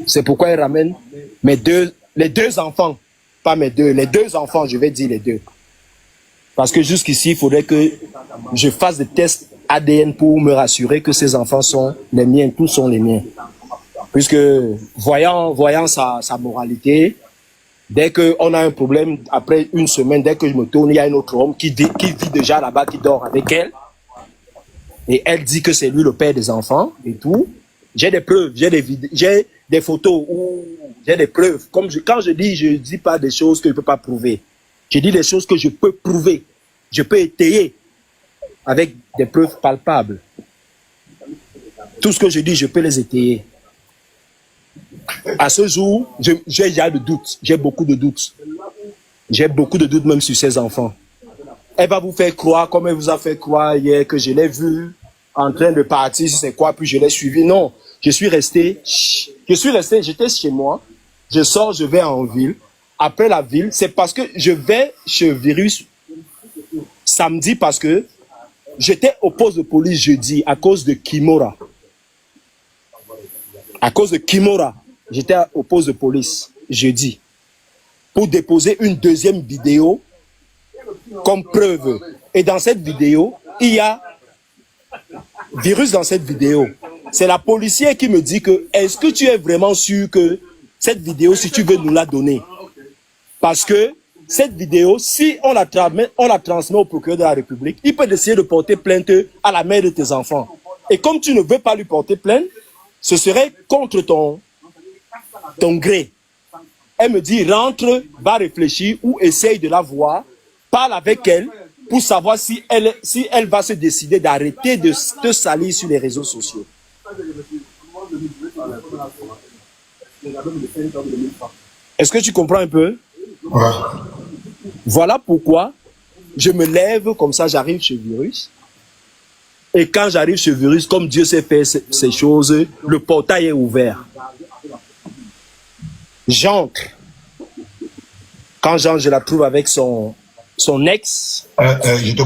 C'est pourquoi elle ramène les deux enfants. Pas mes deux, les deux enfants, je vais dire les deux. Parce que jusqu'ici, il faudrait que je fasse des tests ADN pour me rassurer que ces enfants sont les miens, tous sont les miens. Puisque, voyant sa moralité, dès qu'on a un problème, après une semaine, dès que je me tourne, il y a un autre homme qui vit déjà là-bas, qui dort avec elle. Et elle dit que c'est lui le père des enfants et tout. J'ai des preuves, j'ai des photos, j'ai des preuves. Quand je dis pas des choses que je ne peux pas prouver. Je dis des choses que je peux prouver. Je peux étayer avec des preuves palpables. Tout ce que je dis, je peux les étayer. À ce jour, j'ai déjà de doutes. J'ai beaucoup de doutes. J'ai beaucoup de doutes même sur ces enfants. Elle va vous faire croire, comme elle vous a fait croire hier, que je l'ai vu en train de partir, c'est quoi, puis je l'ai suivi. Non, je suis resté, j'étais chez moi. Je sors, je vais en ville. Après la ville, c'est parce que je vais chez Virus samedi parce que j'étais au poste de police jeudi à cause de Kimora. À cause de Kimora, j'étais au poste de police jeudi pour déposer une deuxième vidéo comme preuve. Et dans cette vidéo, il y a Virus dans cette vidéo. C'est la policière qui me dit que est-ce que tu es vraiment sûr que cette vidéo, si tu veux nous la donner? Parce que cette vidéo, si on la transmet au procureur de la République, il peut décider de porter plainte à la mère de tes enfants. Et comme tu ne veux pas lui porter plainte, ce serait contre ton gré. Elle me dit, rentre, va réfléchir ou essaye de la voir, parle avec elle pour savoir si elle va se décider d'arrêter de te salir sur les réseaux sociaux. Est-ce que tu comprends un peu? Ouais. Voilà pourquoi je me lève comme ça, j'arrive chez Virus. Et quand j'arrive chez Virus, comme Dieu sait faire ces choses, le portail est ouvert. J'entre. Quand j'entre, je la trouve avec son ex. Je te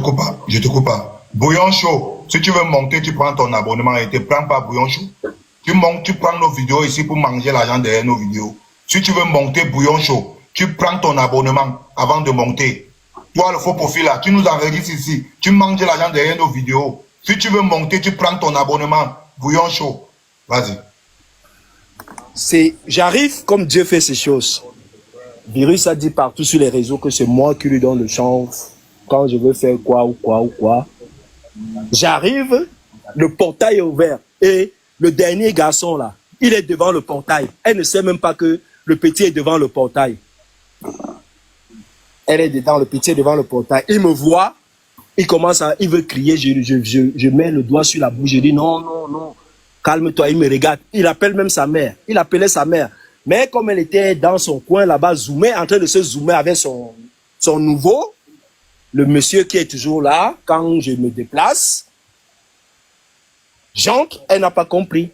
coupe pas. Bouillon chaud. Si tu veux monter, tu prends ton abonnement et tu ne prends pas Bouillon chaud. Tu montes, tu prends nos vidéos ici pour manger l'argent derrière nos vidéos. Si tu veux monter Bouillon chaud, tu prends ton abonnement avant de monter. Toi, le faux profil là, tu nous enregistres ici. Tu manges l'argent derrière nos vidéos. Si tu veux monter, tu prends ton abonnement Bouillon chaud. Vas-y. J'arrive comme Dieu fait ces choses. Virus a dit partout sur les réseaux que c'est moi qui lui donne le chance quand je veux faire quoi. J'arrive, le portail est ouvert et le dernier garçon là, il est devant le portail. Elle ne sait même pas que le petit est devant le portail. Elle est dedans, le petit est devant le portail. Il me voit, il veut crier, je mets le doigt sur la bouche, je dis non, calme-toi, il me regarde. Il appelle même sa mère, il appelait sa mère. Mais comme elle était dans son coin là-bas, en train de se zoomer avec son nouveau, le monsieur qui est toujours là, quand je me déplace, j'entre, elle n'a pas compris.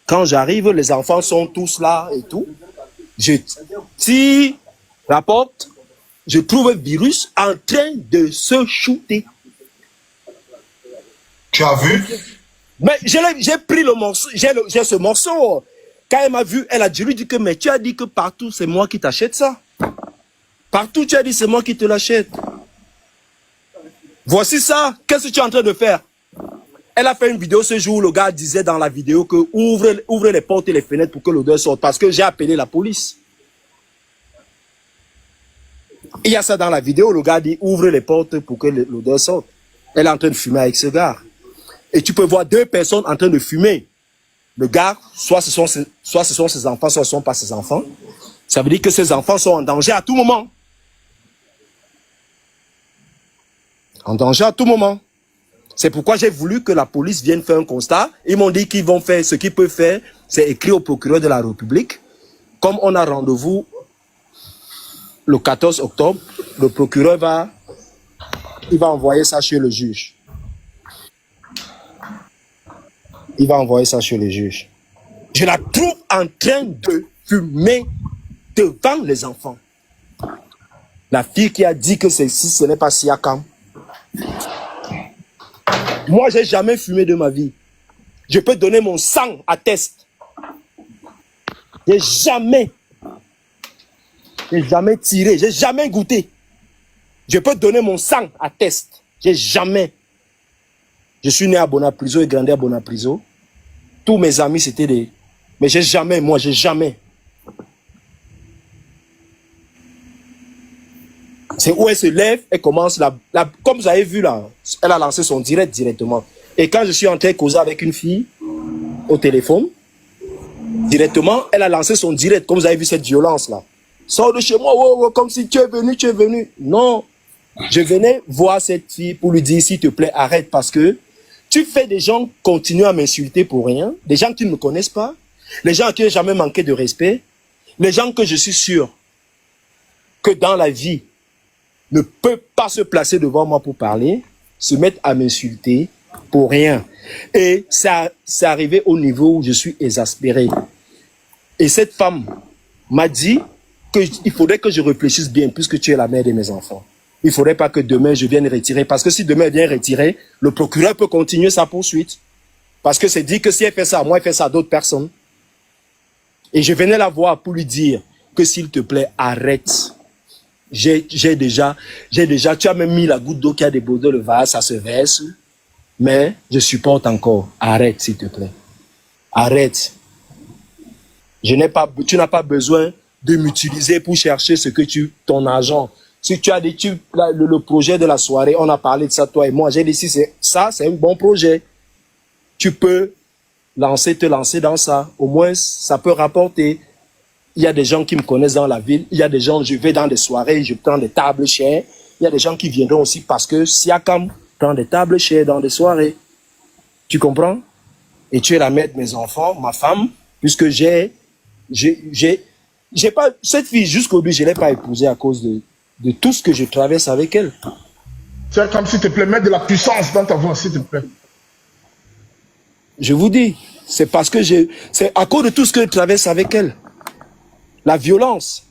Quand j'arrive, les enfants sont tous là et tout. Je tire la porte, je trouve Virus en train de se shooter. Tu as vu? Mais j'ai pris le morceau, j'ai ce morceau. Quand elle m'a vu, elle a dû lui dire que mais tu as dit que partout c'est moi qui t'achète ça. Partout tu as dit c'est moi qui te l'achète. Voici ça, qu'est-ce que tu es en train de faire? Elle a fait une vidéo ce jour où le gars disait dans la vidéo que ouvre les portes et les fenêtres pour que l'odeur sorte parce que j'ai appelé la police. Il y a ça dans la vidéo, le gars dit ouvre les portes pour que l'odeur sorte. Elle est en train de fumer avec ce gars. Et tu peux voir deux personnes en train de fumer. Le gars, soit ce sont ses enfants, soit ce ne sont pas ses enfants. Ça veut dire que ses enfants sont en danger à tout moment. En danger à tout moment. C'est pourquoi j'ai voulu que la police vienne faire un constat. Ils m'ont dit qu'ils vont faire ce qu'ils peuvent faire, c'est écrire au procureur de la République. Comme on a rendez-vous le 14 octobre, le procureur va envoyer ça chez le juge. Il va envoyer ça chez le juge. Je la trouve en train de fumer devant les enfants. La fille qui a dit que ceci, ce n'est pas Siakam. Moi, j'ai jamais fumé de ma vie. Je peux donner mon sang à test. J'ai jamais tiré, j'ai jamais goûté. Je peux donner mon sang à test. J'ai jamais. Je suis né à Bonapriso et grandi à Bonapriso. Tous mes amis, c'était des... Mais j'ai jamais, moi, j'ai jamais. C'est où elle se lève, elle commence comme vous avez vu là, elle a lancé son direct directement. Et quand je suis en train de causer avec une fille au téléphone, directement, elle a lancé son direct, comme vous avez vu cette violence là. Sors de chez moi, oh, oh, comme si tu es venu. Non, je venais voir cette fille pour lui dire, s'il te plaît, arrête, parce que tu fais des gens continuer à m'insulter pour rien, des gens qui ne me connaissent pas, les gens à qui j'ai jamais manqué de respect, les gens que je suis sûr que dans la vie ne peuvent pas se placer devant moi pour parler, se mettre à m'insulter pour rien. Et ça, c'est arrivé au niveau où je suis exaspéré. Et cette femme m'a dit qu'il faudrait que je réfléchisse bien, puisque tu es la mère de mes enfants. Il ne faudrait pas que demain je vienne retirer, parce que si demain elle vient retirer, le procureur peut continuer sa poursuite. Parce que c'est dit que si elle fait ça à moi, elle fait ça à d'autres personnes. Et je venais la voir pour lui dire que s'il te plaît, arrête. J'ai déjà, tu as même mis la goutte d'eau qui a débordé le vase, ça se verse. Mais je supporte encore. Arrête, s'il te plaît. Arrête. Tu n'as pas besoin de m'utiliser pour chercher ton argent. Si tu as dit, le projet de la soirée, on a parlé de ça, toi et moi. J'ai dit, si c'est un bon projet. Tu peux te lancer dans ça. Au moins, ça peut rapporter. Il y a des gens qui me connaissent dans la ville. Il y a des gens, je vais dans des soirées, je prends des tables chères. Il y a des gens qui viendront aussi parce que Siakam prend des tables chères dans des soirées. Tu comprends? Et tu es la mère de mes enfants, ma femme, puisque cette fille jusqu'au bout, je ne l'ai pas épousée à cause de tout ce que je traverse avec elle. Siakam, s'il te plaît, mets de la puissance dans ta voix, s'il te plaît. Je vous dis, c'est parce que c'est à cause de tout ce que je traverse avec elle. La violence.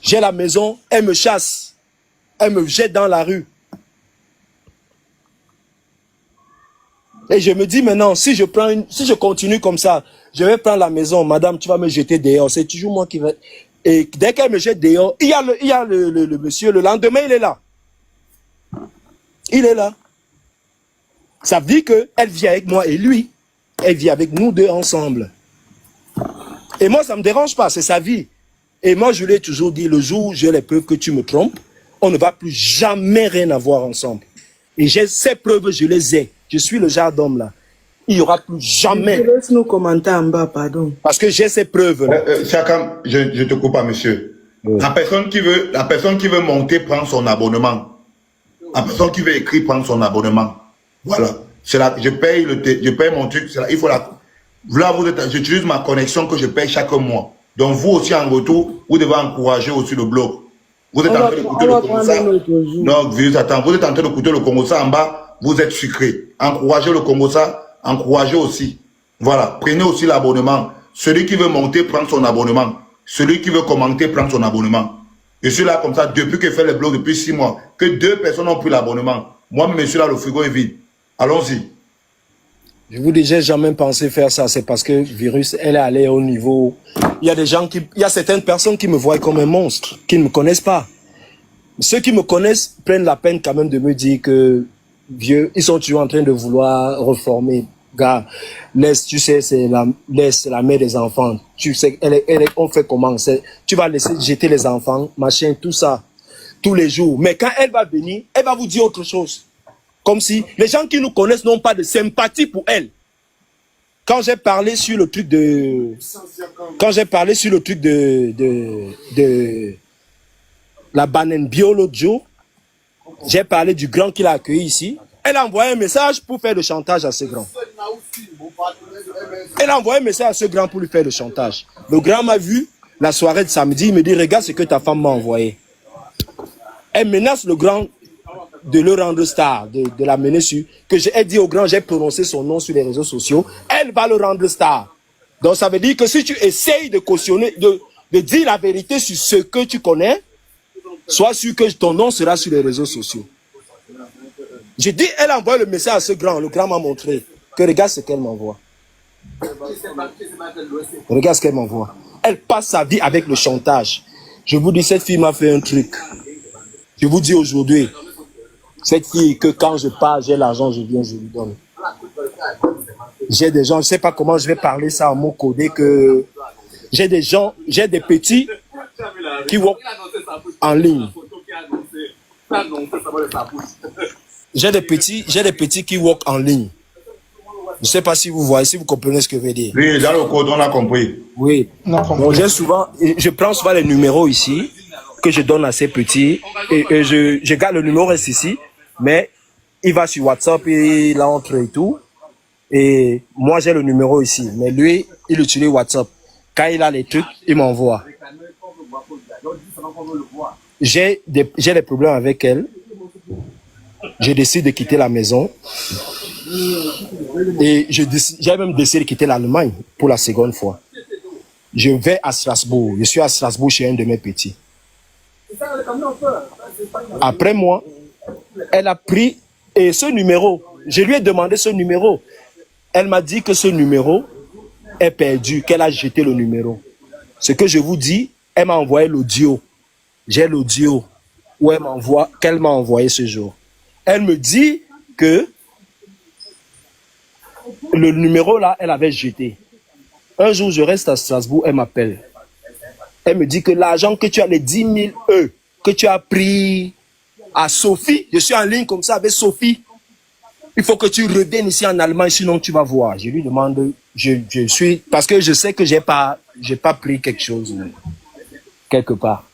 J'ai la maison, elle me chasse. Elle me jette dans la rue. Et je me dis maintenant, si je continue comme ça, je vais prendre la maison, madame, tu vas me jeter dehors. C'est toujours moi qui vais... Et dès qu'elle me jette dehors, il y a le monsieur, le lendemain, il est là. Il est là. Ça veut dire qu'elle vit avec moi et lui. Elle vit avec nous deux ensemble. Et moi, ça ne me dérange pas, c'est sa vie. Et moi, je lui ai toujours dit, le jour où j'ai les preuves que tu me trompes, on ne va plus jamais rien avoir ensemble. Et j'ai ces preuves, je les ai. Je suis le genre d'homme là. Il n'y aura plus jamais. Je laisse nos commentaires en bas, pardon. Parce que j'ai ces preuves là. Siakam, je te coupe pas, monsieur. Oui. La personne qui veut monter prend son abonnement. La personne qui veut écrire prend son abonnement. Voilà. C'est là, je paye mon truc. Là, il faut là, j'utilise ma connexion que je paye chaque mois. Donc vous aussi en retour, vous devez encourager aussi le blog. Vous êtes en train d'écouter le Congo-Ça. Non, vous êtes en train d'écouter le Congo-Ça en bas, vous êtes sucré. Encouragez le Congo-Ça, encouragez aussi. Voilà, prenez aussi l'abonnement. Celui qui veut monter prend son abonnement. Celui qui veut commenter prend son abonnement. Je suis là comme ça depuis que je fais le blog depuis 6 mois. Que 2 personnes ont pris l'abonnement. Moi, je suis là, le frigo est vide. Allons-y. Je vous dis, j'ai jamais pensé faire ça. C'est parce que le virus, elle est allée au niveau... Il y a certaines personnes qui me voient comme un monstre, qui ne me connaissent pas. Ceux qui me connaissent prennent la peine quand même de me dire que, vieux, ils sont toujours en train de vouloir reformer. Gars, tu sais, c'est la mère des enfants. Tu sais, on fait comment? Tu vas laisser jeter les enfants, machin, tout ça, tous les jours. Mais quand elle va venir, elle va vous dire autre chose. Comme si les gens qui nous connaissent n'ont pas de sympathie pour elle. Quand j'ai parlé sur le truc de la banane bio l'autre jour, j'ai parlé du grand qu'il a accueilli ici. Elle a envoyé un message pour faire le chantage à ce grand. Elle a envoyé un message à ce grand pour lui faire le chantage. Le grand m'a vu la soirée de samedi, il me dit, regarde ce que ta femme m'a envoyé. Elle menace le grand de le rendre star, de la mener sur, que j'ai dit au grand, j'ai prononcé son nom sur les réseaux sociaux, elle va le rendre star. Donc ça veut dire que si tu essayes de cautionner, de dire la vérité sur ce que tu connais, sois sûr que ton nom sera sur les réseaux sociaux. J'ai dit, elle envoie le message à ce grand, le grand m'a montré, que regarde ce qu'elle m'envoie. Regarde ce qu'elle m'envoie. Elle passe sa vie avec le chantage. Je vous dis, cette fille m'a fait un truc. Je vous dis aujourd'hui, cette fille que quand je pars, j'ai l'argent, je viens, je lui donne. J'ai des gens, je ne sais pas comment je vais parler ça en mots codés, que j'ai des gens, j'ai des petits qui walk en ligne. J'ai des petits qui walk en ligne. Je ne sais pas si vous voyez, si vous comprenez ce que je veux dire. Oui, dans le code, on a compris. Oui. Donc, je prends souvent les numéros ici que je donne à ces petits et je garde le numéro reste ici, mais il va sur WhatsApp et il entre et tout. Et moi, j'ai le numéro ici, mais lui, il utilise WhatsApp. Quand il a les trucs, il m'envoie. J'ai des problèmes avec elle. Je décide de quitter la maison. Et j'ai même décidé de quitter l'Allemagne pour la seconde fois. Je vais à Strasbourg. Je suis à Strasbourg chez un de mes petits. Après moi, elle a pris et ce numéro. Je lui ai demandé ce numéro. Elle m'a dit que ce numéro est perdu, qu'elle a jeté le numéro. Ce que je vous dis, elle m'a envoyé l'audio. J'ai l'audio qu'elle m'a envoyé ce jour. Elle me dit que le numéro là, elle avait jeté. Un jour, je reste à Strasbourg, elle m'appelle. Elle me dit que l'argent que tu as, les 10 000 € que tu as pris à Sophie, je suis en ligne comme ça avec Sophie, il faut que tu reviennes ici en Allemagne, sinon tu vas voir. Je lui demande, parce que je sais que j'ai pas pris quelque chose quelque part.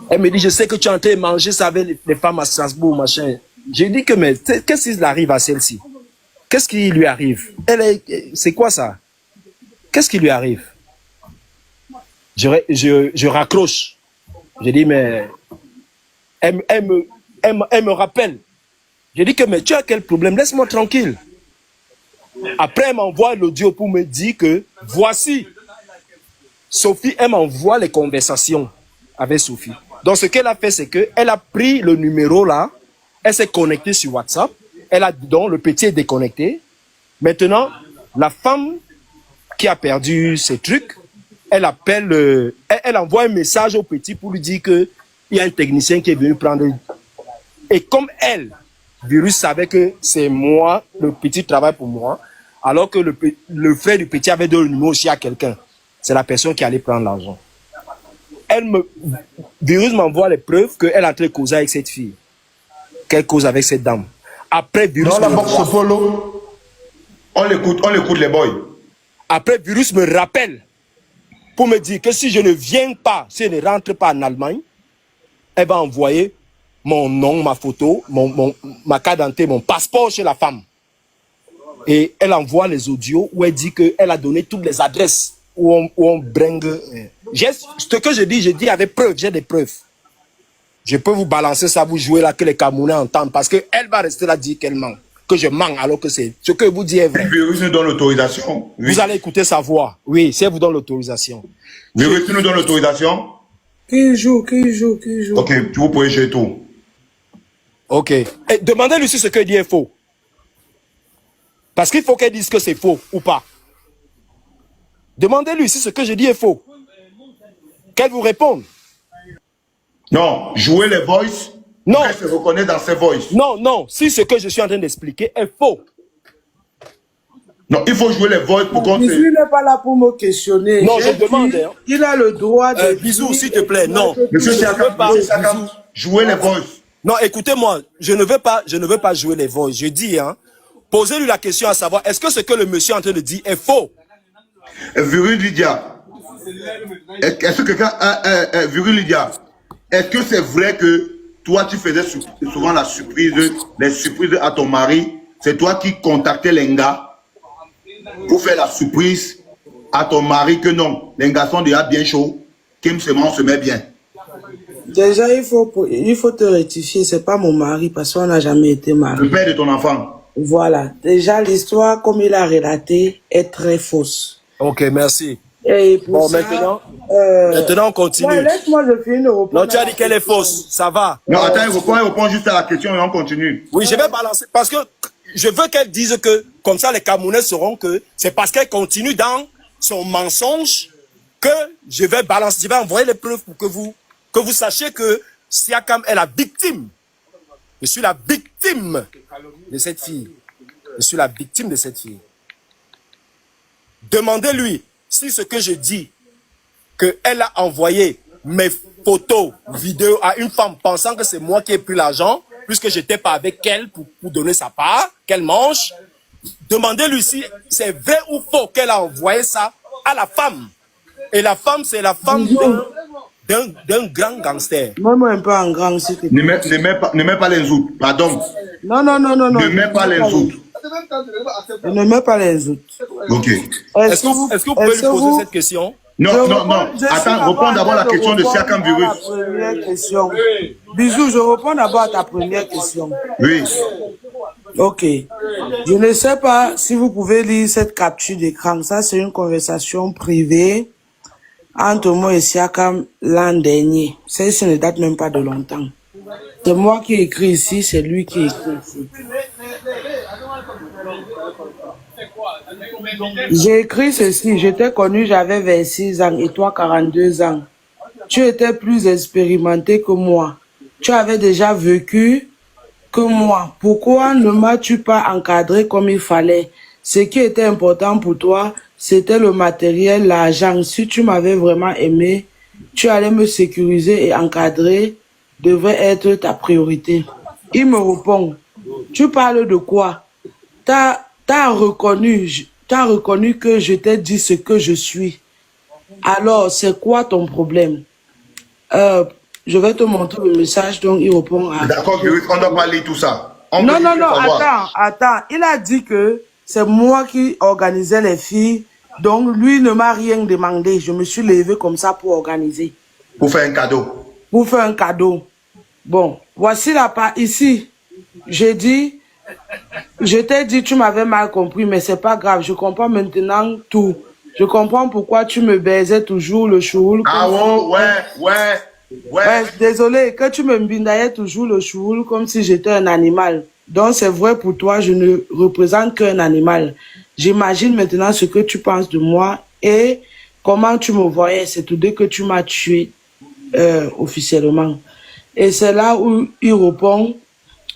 Elle me dit, je sais que tu es en train de manger ça avec les femmes à Strasbourg, machin. J'ai dit que, mais qu'est-ce qui arrive à celle-ci? Qu'est-ce qui lui arrive? C'est quoi ça? Qu'est-ce qui lui arrive? Je raccroche. Je dis, mais elle me rappelle. Je dis que, mais tu as quel problème? Laisse-moi tranquille. Après, elle m'envoie l'audio pour me dire que voici. Sophie, elle m'envoie les conversations avec Sophie. Donc, ce qu'elle a fait, c'est qu'elle a pris le numéro là, elle s'est connectée sur WhatsApp, donc le petit est déconnecté. Maintenant, la femme qui a perdu ses trucs, elle appelle, elle envoie un message au petit pour lui dire qu'il y a un technicien qui est venu prendre. Et comme elle, Virus savait que c'est moi, le petit travaille pour moi, alors que le frère du petit avait donné le numéro aussi à quelqu'un. C'est la personne qui allait prendre l'argent. Virus m'envoie les preuves qu'elle est en train de causer avec cette fille. Qu'elle cause avec cette dame. Après, Virus dans la boxe polo. On l'écoute les boys. Après, Virus me rappelle pour me dire que si je ne viens pas, si je ne rentre pas en Allemagne, elle va envoyer mon nom, ma photo, ma carte d'identité, mon passeport chez la femme. Et elle envoie les audios où elle dit qu'elle a donné toutes les adresses où on bringue. Ce que je dis avec preuves, j'ai des preuves. Je peux vous balancer ça, vous jouer là, que les Camerounais entendent, parce qu'elle va rester là dire qu'elle ment, que je mens, alors que c'est ce que vous dites est vrai. Virus nous donne l'autorisation. Oui. Vous allez écouter sa voix. Oui, si elle vous donne l'autorisation. Virus nous donne l'autorisation. Qui joue. Ok, vous pouvez jouer tout. Ok. Et demandez-lui si ce qu'elle dit est faux. Parce qu'il faut qu'elle dise que c'est faux ou pas. Demandez-lui si ce que je dis est faux. Qu'elle vous réponde. Non, jouer les voices. Non. Elle se reconnaît dans ses voices. Non. Si ce que je suis en train d'expliquer est faux. Non, il faut jouer les voices pour qu'on Je suis pas là pour me questionner. Non, je demande. Hein. Il a le droit de... Bisous, s'il te plaît. Non. Monsieur je ne veux pas. Jouer les voices. Non, écoutez-moi. Je ne veux pas jouer les voices. Je dis, hein. Posez-lui la question à savoir, est-ce que ce que le monsieur est en train de dire est faux? Virus Lydia. Est-ce que quelqu'un a Virus Lydia? Est-ce que c'est vrai que toi, tu faisais souvent les surprises à ton mari? C'est toi qui contactais les gars pour faire la surprise à ton mari que non, les gars sont déjà bien chauds, Kim se met bien. Déjà, il faut te rectifier, c'est pas mon mari parce qu'on n'a jamais été mariés. Le père de ton enfant. Voilà. Déjà, l'histoire, comme il a relaté, est très fausse. Ok, merci. Et pour bon, ça, maintenant, on continue. Ouais, laisse-moi je finis de répondre. Non, tu as dit qu'elle est fausse. Ça va. Non, attends, il répond juste à la question et on continue. Oui, je vais balancer. Parce que je veux qu'elle dise que, comme ça, les Camerounais sauront que c'est parce qu'elle continue dans son mensonge que je vais balancer, je vais envoyer les preuves pour que vous sachiez que Siakam est la victime. Je suis la victime de cette fille. Je suis la victime de cette fille. Demandez-lui si ce que je dis, qu'elle a envoyé mes photos, vidéos à une femme pensant que c'est moi qui ai pris l'argent, puisque je n'étais pas avec elle pour donner sa part, qu'elle mange. Demandez-lui si c'est vrai ou faux qu'elle a envoyé ça à la femme. Et la femme, c'est la femme d'un grand gangster. Mets-moi un peu en grand, s'il te plaît. Ne mets pas les autres, pardon. Non. Ne mets pas les autres. Ne mets pas les autres. Ok. Est-ce que vous pouvez lui poser cette question? Non. Attends, réponds d'abord à la question de Siakam Virus. Première question. Bisous, je réponds d'abord à ta première question. Oui. Ok. Je ne sais pas si vous pouvez lire cette capture d'écran. Ça, c'est une conversation privée entre moi et Siakam l'an dernier. Ça ne date même pas de longtemps. C'est moi qui écris ici, c'est lui qui écrit ici. J'ai écrit ceci, je t'ai connu, j'avais 26 ans et toi 42 ans. Tu étais plus expérimenté que moi. Tu avais déjà vécu que moi. Pourquoi ne m'as-tu pas encadré comme il fallait? Ce qui était important pour toi, c'était le matériel, l'argent. Si tu m'avais vraiment aimé, tu allais me sécuriser et encadrer devrait être ta priorité. Il me répond, tu parles de quoi? T'as reconnu que je t'ai dit ce que je suis. Alors, c'est quoi ton problème? Je vais te montrer le message, donc il répond à... D'accord, on doit pas lire tout ça. Non, attends. Il a dit que c'est moi qui organisais les filles, donc lui ne m'a rien demandé. Je me suis levé comme ça pour organiser. Pour faire un cadeau. Pour faire un cadeau. Bon, voici la part ici. J'ai dit, je t'ai dit, tu m'avais mal compris, mais c'est pas grave. Je comprends maintenant tout. Je comprends pourquoi tu me baisais toujours le choul. Ah ouais. Désolé, que tu me mbindaillais toujours le choul comme si j'étais un animal. Donc c'est vrai pour toi, je ne représente qu'un animal. J'imagine maintenant ce que tu penses de moi et comment tu me voyais. C'est tout dès que tu m'as tué officiellement. Et c'est là où il répond,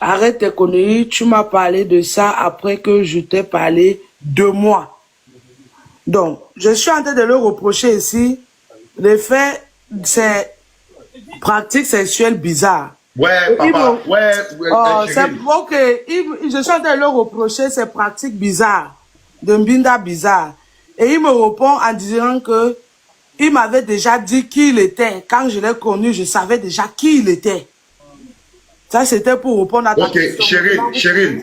arrête tes conneries, tu m'as parlé de ça après que je t'ai parlé de moi. Donc, je suis en train de le reprocher ici. Le fait, c'est pratique sexuelle bizarre. Ouais, papa, Ok, je suis en train de le reprocher, c'est pratique bizarre, de Mbinda bizarre. Et il me répond en disant que il m'avait déjà dit qui il était. Quand je l'ai connu, je savais déjà qui il était. Ça, c'était pour répondre à ta question. Ok, Cheryl,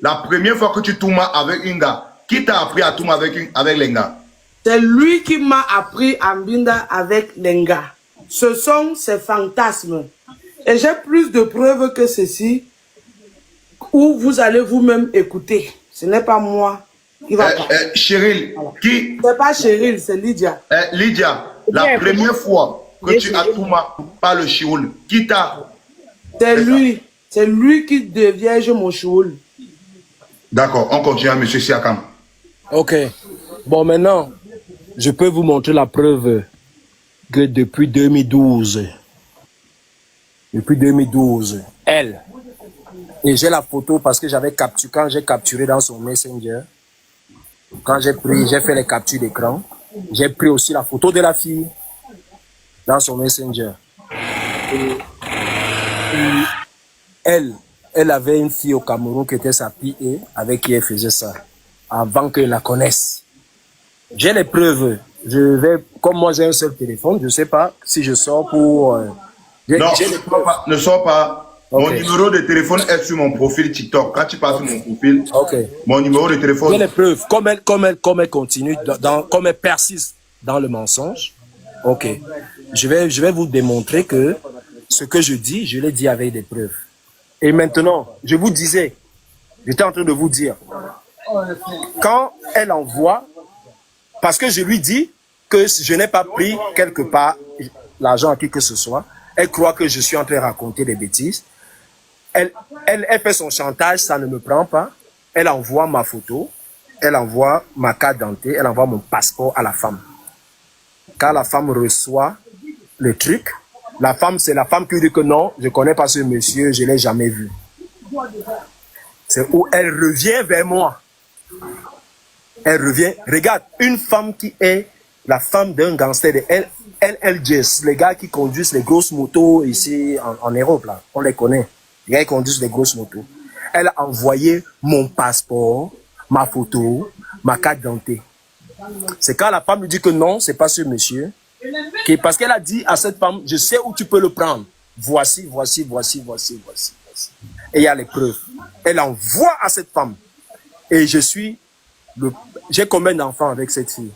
la première fois que tu tournes avec un gars, qui t'a appris à tourner avec les gars? C'est lui qui m'a appris à Mbinda avec les gars. Ce sont ses fantasmes. Et j'ai plus de preuves que ceci, où vous allez vous-même écouter. Ce n'est pas moi qui va parler. Cheryl, voilà. qui... C'est pas Cheryl, c'est Lydia. Lydia, la première fois que tu as tourné par le chioul, qui t'a... C'est lui qui devient mon chioul. D'accord, on continue à M. Siakam. Ok. Bon, maintenant, je peux vous montrer la preuve que depuis 2012, elle, et j'ai la photo parce que j'avais capturé, quand j'ai capturé dans son Messenger, quand j'ai fait les captures d'écran, j'ai pris aussi la photo de la fille dans son Messenger. Et elle avait une fille au Cameroun qui était sa PA, avec qui elle faisait ça, avant qu'elle la connaisse. J'ai les preuves. Je vais, comme moi j'ai un seul téléphone, je ne sais pas si je sors pour... non, ne sors pas. Okay. Mon numéro de téléphone est sur mon profil TikTok. Quand tu passes sur mon profil, mon numéro de téléphone... J'ai les preuves. Comme elle continue, comme elle persiste dans le mensonge, ok. Je vais vous démontrer que ce que je dis, je l'ai dit avec des preuves. Et maintenant, j'étais en train de vous dire, quand elle envoie, parce que je lui dis que je n'ai pas pris quelque part l'argent à qui que ce soit, elle croit que je suis en train de raconter des bêtises. Elle fait son chantage, ça ne me prend pas. Elle envoie ma photo. elle envoie ma carte d'identité, elle envoie mon passeport à la femme. Quand la femme reçoit le truc, la femme, c'est la femme qui dit que non, je ne connais pas ce monsieur, je ne l'ai jamais vu. C'est où elle revient vers moi. Elle revient. Regarde, une femme qui est la femme d'un gangster de LLJS, les gars qui conduisent les grosses motos ici en Europe, là, on les connaît. Les gars qui conduisent les grosses motos. Elle a envoyé mon passeport, ma photo, ma carte d'identité. C'est quand la femme lui dit que non, c'est pas ce monsieur. Parce qu'elle a dit à cette femme, je sais où tu peux le prendre. Voici. Et il y a les preuves. Elle envoie à cette femme. Et j'ai combien d'enfants avec cette fille?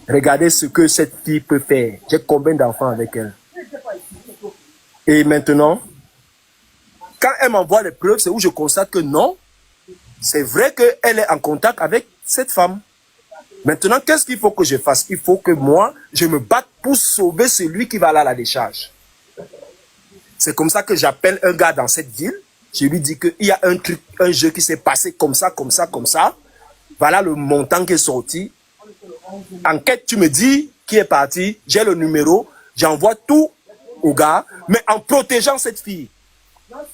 Regardez ce que cette fille peut faire. J'ai combien d'enfants avec elle? Et maintenant, quand elle m'envoie les preuves, c'est où je constate que non, c'est vrai qu'elle est en contact avec cette femme. Maintenant, qu'est-ce qu'il faut que je fasse? Il faut que moi, je me batte pour sauver celui qui va aller à la décharge. C'est comme ça que j'appelle un gars dans cette ville. Je lui dis qu'il y a un jeu qui s'est passé comme ça. Voilà le montant qui est sorti. Enquête, tu me dis qui est parti. J'ai le numéro. J'envoie tout au gars, mais en protégeant cette fille.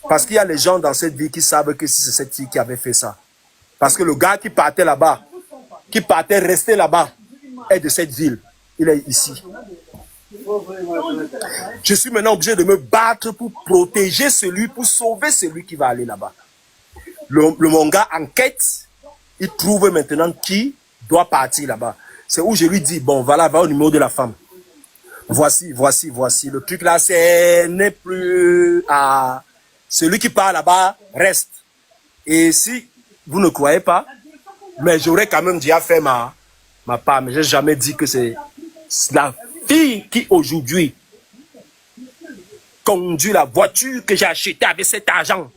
Parce qu'il y a les gens dans cette ville qui savent que c'est cette fille qui avait fait ça. Parce que le gars qui partait là-bas, qui partait rester là-bas, est de cette ville. Il est ici. Je suis maintenant obligé de me battre pour protéger pour sauver celui qui va aller là-bas. Mon gars enquête, il trouve maintenant qui doit partir là-bas. C'est où je lui dis, bon, voilà, va au numéro de la femme. Voici. Le truc là, n'est plus à... Celui qui part là-bas reste. Et si vous ne croyez pas, mais j'aurais quand même déjà fait ma part. Mais je n'ai jamais dit que c'est la fille qui aujourd'hui conduit la voiture que j'ai achetée avec cet argent.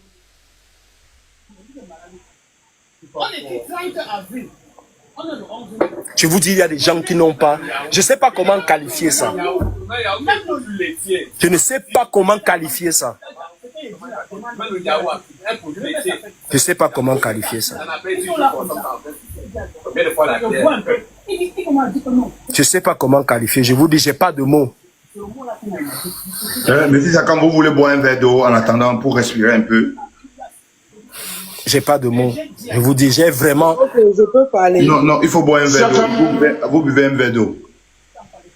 Je vous dis, il y a des gens qui n'ont pas... Je ne sais pas comment qualifier ça. Je ne sais pas comment qualifier ça. Je ne sais pas comment qualifier ça. Je ne sais pas comment qualifier. Je vous dis, je n'ai pas de mots. Monsieur Sakam, vous voulez boire un verre d'eau en attendant pour respirer un peu? J'ai pas de mots. Je vous dis, j'ai vraiment... Ok, je peux parler. Non, il faut boire un verre d'eau. Vous buvez un verre d'eau.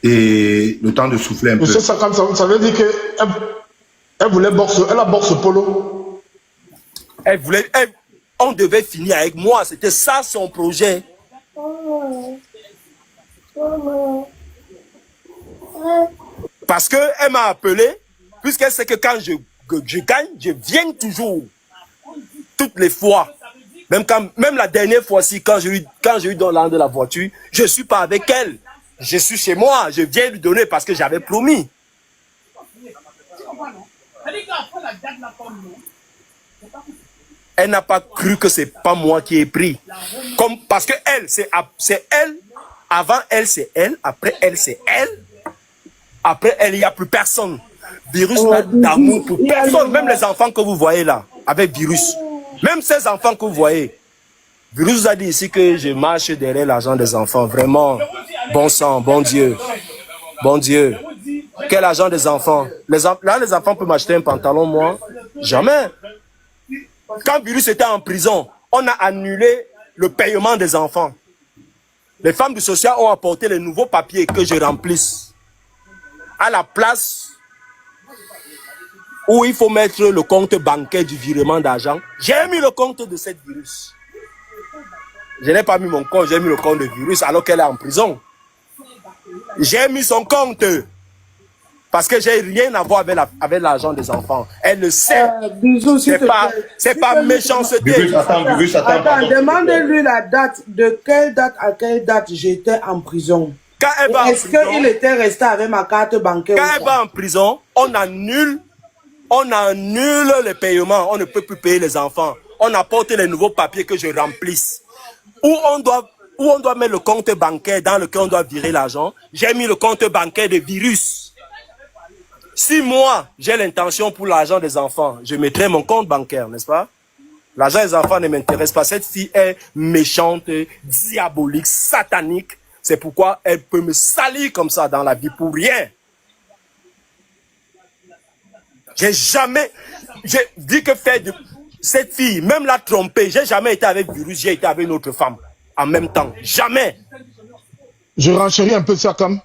Et le temps de souffler un peu. Monsieur Sakam, ça veut dire qu'elle voulait elle a boxe polo. On devait finir avec moi. C'était ça son projet. Parce qu'elle m'a appelé, puisqu'elle sait que quand je gagne, je viens toujours. Toutes les fois. Même la dernière fois-ci, quand je lui donne l'âne de la voiture, je ne suis pas avec elle. Je suis chez moi. Je viens lui donner parce que j'avais promis. Elle n'a pas cru que c'est pas moi qui ai pris. Parce que elle, c'est elle. Avant elle, c'est elle. Après elle, c'est elle. Après elle, il n'y a plus personne. Virus n'a d'amour pour personne. Même les enfants que vous voyez là, avec virus. Même ces enfants que vous voyez. Virus vous a dit ici que je marche derrière l'argent des enfants. Vraiment, bon sang, bon Dieu. Bon Dieu. Quel argent des enfants? Là, les enfants peuvent m'acheter un pantalon, moi. Jamais. Quand Virus était en prison, on a annulé le paiement des enfants. Les femmes du social ont apporté les nouveaux papiers que je remplisse. À la place où il faut mettre le compte bancaire du virement d'argent, j'ai mis le compte de cette Virus. Je n'ai pas mis mon compte, j'ai mis le compte de Virus alors qu'elle est en prison. J'ai mis son compte. Parce que j'ai rien à voir avec l'argent des enfants. Elle le sait. C'est pas méchanceté. Attends, demande-lui la date. De quelle date à quelle date j'étais en prison? Est-ce qu'il était resté avec ma carte bancaire? Quand elle va en prison, on annule les paiements. On ne peut plus payer les enfants. On apporte les nouveaux papiers que je remplisse. Où on doit mettre le compte bancaire dans lequel on doit virer l'argent. J'ai mis le compte bancaire de Virus. Si moi, j'ai l'intention pour l'argent des enfants, je mettrai mon compte bancaire, n'est-ce pas? L'argent des enfants ne m'intéresse pas. Cette fille est méchante, diabolique, satanique. C'est pourquoi elle peut me salir comme ça dans la vie pour rien. J'ai dit que faire de cette fille, même la tromper, j'ai jamais été avec Virus, j'ai été avec une autre femme en même temps. Jamais. Je renchéris un peu ça comme.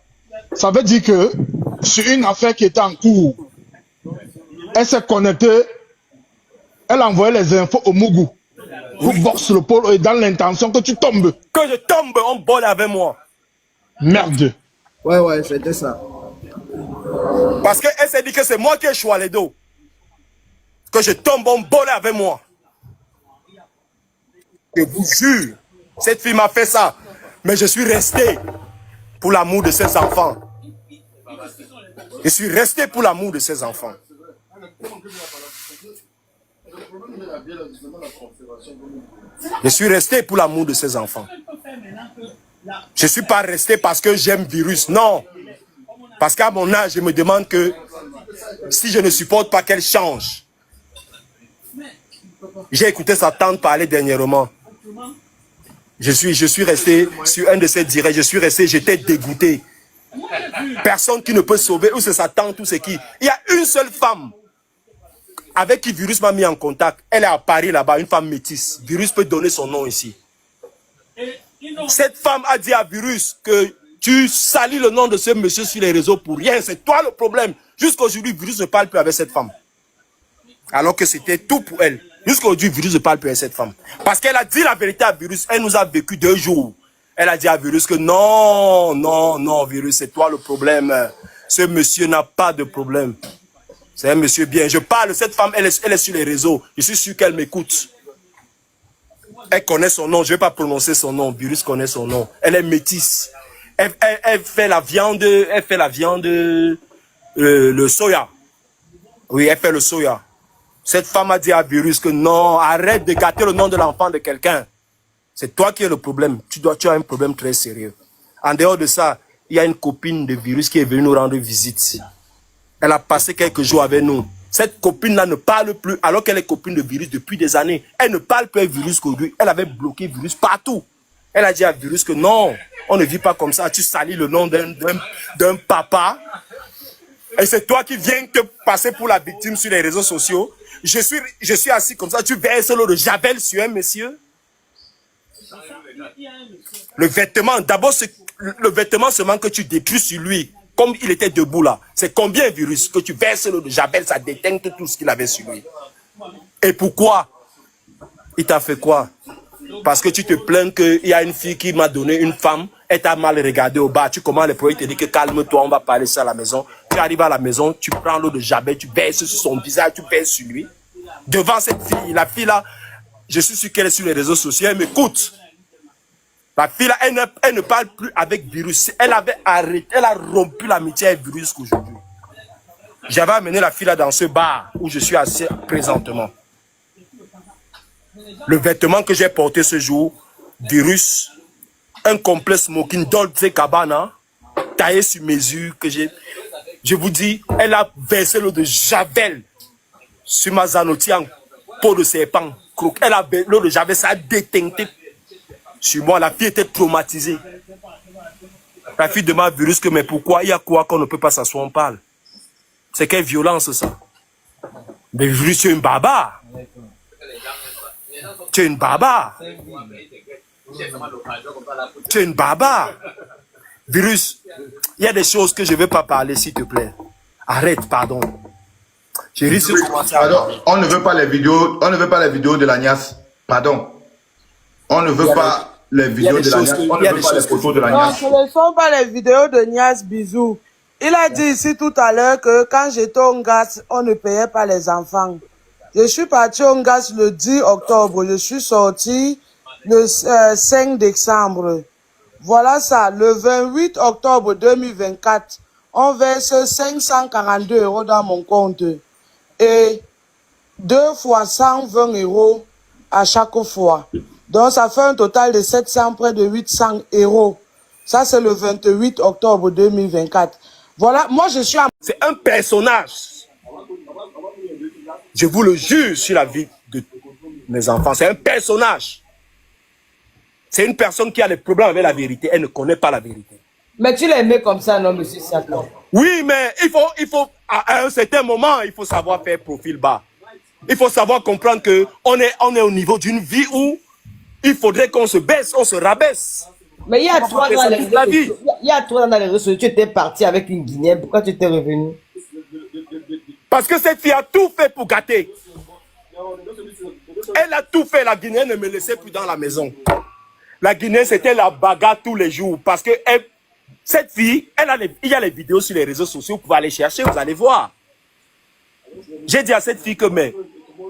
Ça veut dire que sur une affaire qui était en cours, elle s'est connectée, elle a envoyé les infos au Mougou. Vous boxe le pôle et dans l'intention que tu tombes. Que je tombe, on bol avec moi. Merde. Ouais, c'était ça. Parce qu'elle s'est dit que c'est moi qui ai choisi les dos. Que je tombe, on bol avec moi. Je vous jure, cette fille m'a fait ça. Mais je suis resté pour l'amour de ses enfants. Je suis resté pour l'amour de ses enfants. Je suis resté pour l'amour de ses enfants. Je ne suis pas resté parce que j'aime Virus, non. Parce qu'à mon âge, je me demande que si je ne supporte pas qu'elle change. J'ai écouté sa tante parler dernièrement. Je suis resté sur un de ses directs, j'étais dégoûté. Personne qui ne peut sauver, ou c'est sa tante, ou c'est qui. Il y a une seule femme avec qui Virus m'a mis en contact. Elle est à Paris là-bas, une femme métisse. Virus peut donner son nom ici. Cette femme a dit à Virus que tu salis le nom de ce monsieur sur les réseaux pour rien. C'est toi le problème. Jusqu'aujourd'hui, Virus ne parle plus avec cette femme. Alors que c'était tout pour elle. Jusqu'aujourd'hui, Virus ne parle plus avec cette femme. Parce qu'elle a dit la vérité à Virus. Elle nous a vécu 2 jours. Elle a dit à Virus que non, Virus, c'est toi le problème. Ce monsieur n'a pas de problème. C'est un monsieur bien. Je parle, cette femme, elle est sur les réseaux. Je suis sûr qu'elle m'écoute. Elle connaît son nom. Je ne vais pas prononcer son nom. Virus connaît son nom. Elle est métisse. Elle fait la viande. Elle fait la viande. Le soya. Oui, elle fait le soya. Cette femme a dit à Virus que non, arrête de gâter le nom de l'enfant de quelqu'un. C'est toi qui es le problème. Tu as un problème très sérieux. En dehors de ça, il y a une copine de Virus qui est venue nous rendre visite. Elle a passé quelques jours avec nous. Cette copine-là ne parle plus, alors qu'elle est copine de Virus depuis des années. Elle ne parle plus avec Virus qu'aujourd'hui. Elle avait bloqué Virus partout. Elle a dit à Virus que non, on ne vit pas comme ça. Tu salis le nom d'un papa. Et c'est toi qui viens te passer pour la victime sur les réseaux sociaux. Je suis assis comme ça. Tu verses l'eau de Javel sur un monsieur. Le vêtement, d'abord, le vêtement seulement que tu dépluies sur lui, comme il était debout là. C'est combien Virus que tu verses l'eau de Javel, ça déteint tout ce qu'il avait sur lui. Et pourquoi? Il t'a fait quoi? Parce que tu te plains qu'il y a une fille qui m'a donné une femme, elle t'a mal regardé au bas, tu commences le projet, tu te dis que calme-toi, on va parler ça à la maison. Tu arrives à la maison, tu prends l'eau de Javel, tu verses sur son visage, tu verses sur lui. Devant cette fille, la fille là, je suis sûr qu'elle est sur les réseaux sociaux, elle m'écoute. La fille là, elle ne parle plus avec Virus. Elle avait arrêté, elle a rompu l'amitié avec Virus qu'aujourd'hui. J'avais amené la fille là dans ce bar où je suis assis présentement. Le vêtement que j'ai porté ce jour, Virus, un complet smoking Dolce Gabbana, taillé sur mesure que j'ai. Je vous dis, elle a versé l'eau de Javel sur ma zanotti en peau de serpent. Elle a l'eau de Javel, ça a déteinté sur moi. La fille était traumatisée. La fille demande à Virus que, mais pourquoi, il y a quoi qu'on ne peut pas s'asseoir, on parle. C'est quelle violence ça? Mais Virus, tu es une barbare. Tu es une barbare. Tu es une barbare. Virus, il y a des choses que je ne vais pas parler, s'il te plaît. Arrête, pardon. Je risque de commencer à... Pardon, on ne veut pas les vidéos de la Niasse. Pardon. On ne veut pas les vidéos de la Niasse. On ne veut pas les photos de la Niasse. Non, ce ne sont pas les vidéos de Niasse Bisou. Il a dit ici tout à l'heure que quand j'étais au Ngas, on ne payait pas les enfants. Je suis parti au Ngas le 10 octobre. Je suis sorti le 5 décembre. Voilà ça. Le 28 octobre 2024, on verse 542 € dans mon compte. Et 2 fois 120 € à chaque fois. Donc ça fait un total de 700, près de 800 €. Ça c'est le 28 octobre 2024. Voilà, moi je suis... C'est un personnage. Je vous le jure sur la vie mes enfants. C'est un personnage. C'est une personne qui a des problèmes avec la vérité. Elle ne connaît pas la vérité. Mais tu l'aimais comme ça, non, monsieur Siakam? Oui, mais il faut, à un certain moment, il faut savoir faire profil bas. Il faut savoir comprendre que on est au niveau d'une vie où il faudrait qu'on se baisse, on se rabaisse. Mais il y a toi dans les toute la vie. il y a toi dans les réseaux, tu étais parti avec une Guinéenne, pourquoi tu étais revenu? Parce que cette fille a tout fait pour gâter. Elle a tout fait. La Guinéenne ne me laissait plus dans la maison. La Guinéenne, c'était la bagarre tous les jours. Parce que cette fille, il y a les vidéos sur les réseaux sociaux, vous pouvez aller chercher, vous allez voir. J'ai dit à cette fille que, mais,